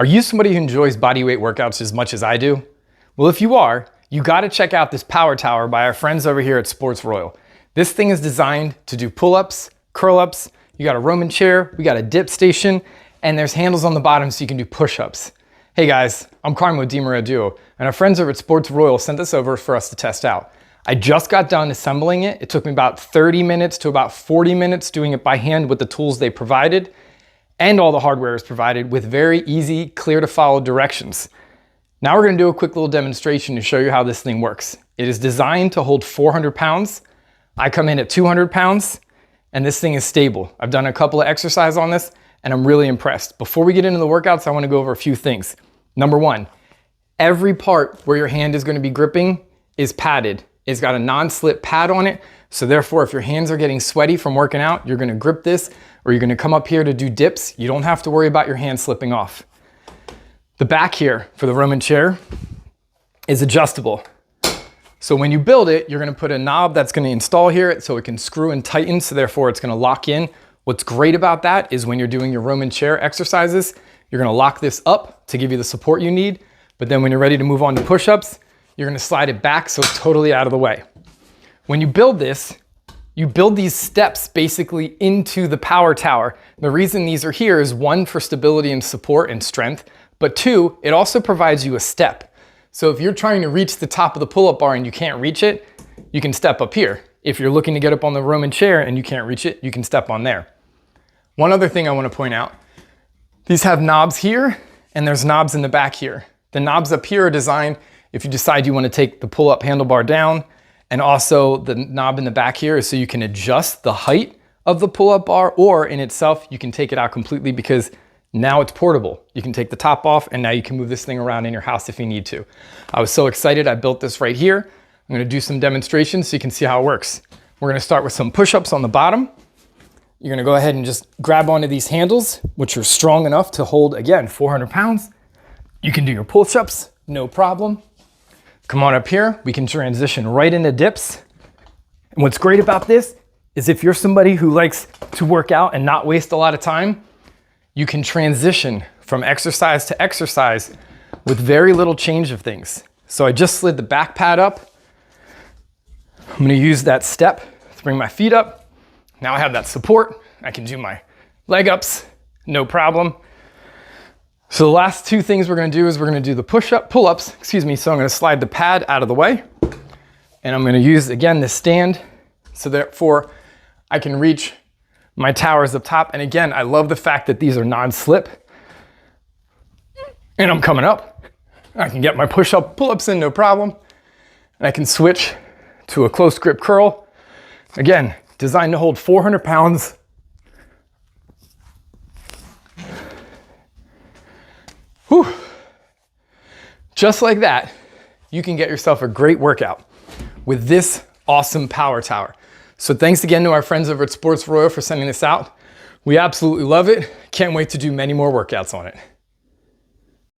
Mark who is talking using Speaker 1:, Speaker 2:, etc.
Speaker 1: Are you somebody who enjoys bodyweight workouts as much as I do? Well, if you are, you gotta check out this power tower by our friends over here at Sportsroyals. This thing is designed to do pull-ups, curl-ups, you got a Roman chair, we got a dip station, and there's handles on the bottom so you can do push-ups. Hey guys, I'm Carmo Duo, and our friends over at Sportsroyals sent this over for us to test out. I just got done assembling it. It took me about 30 minutes to about 40 minutes doing it by hand with the tools they provided, and all the hardware is provided with very easy, clear to follow directions. Now we're gonna do a quick little demonstration to show you how this thing works. It is designed to hold 400 pounds. I come in at 200 pounds, and this thing is stable. I've done a couple of exercises on this, and I'm really impressed. Before we get into the workouts, I wanna go over a few things. Number one, every part where your hand is gonna be gripping is padded. It's got a non-slip pad on it, so therefore if your hands are getting sweaty from working out, you're gonna grip this, or you're gonna come up here to do dips. You don't have to worry about your hand slipping off. The back here for the Roman chair is adjustable. So when you build it, you're gonna put a knob that's gonna install here so it can screw and tighten, so therefore it's gonna lock in. What's great about that is when you're doing your Roman chair exercises, you're gonna lock this up to give you the support you need, but then when you're ready to move on to push-ups, you're gonna slide it back so it's totally out of the way. When you build this, you build these steps basically into the power tower. The reason these are here is one, for stability and support and strength, but two, it also provides you a step. So if you're trying to reach the top of the pull-up bar and you can't reach it, you can step up here. If you're looking to get up on the Roman chair and you can't reach it, you can step on there. One other thing I wanna point out, these have knobs here and there's knobs in the back here. The knobs up here are designed if you decide you want to take the pull-up handlebar down, and also the knob in the back here is so you can adjust the height of the pull-up bar, or in itself, you can take it out completely because now it's portable. You can take the top off and now you can move this thing around in your house if you need to. I was so excited, I built this right here. I'm gonna do some demonstrations so you can see how it works. We're gonna start with some push-ups on the bottom. You're gonna go ahead and just grab onto these handles, which are strong enough to hold, again, 400 pounds. You can do your push-ups, no problem. Come on up here, we can transition right into dips. And what's great about this is if you're somebody who likes to work out and not waste a lot of time, you can transition from exercise to exercise with very little change of things. So I just slid the back pad up. I'm gonna use that step to bring my feet up. Now I have that support. I can do my leg ups, no problem. So the last two things we're gonna do is we're gonna do the pull-ups, excuse me. So I'm gonna slide the pad out of the way, and I'm gonna use, again, this stand, so therefore I can reach my towers up top. And again, I love the fact that these are non-slip, and I'm coming up. I can get my pull-ups in, no problem. And I can switch to a close grip curl. Again, designed to hold 400 pounds. Whew. Just like that, you can get yourself a great workout with this awesome power tower. So thanks again to our friends over at Sportsroyals for sending this out. We absolutely love it. Can't wait to do many more workouts on it.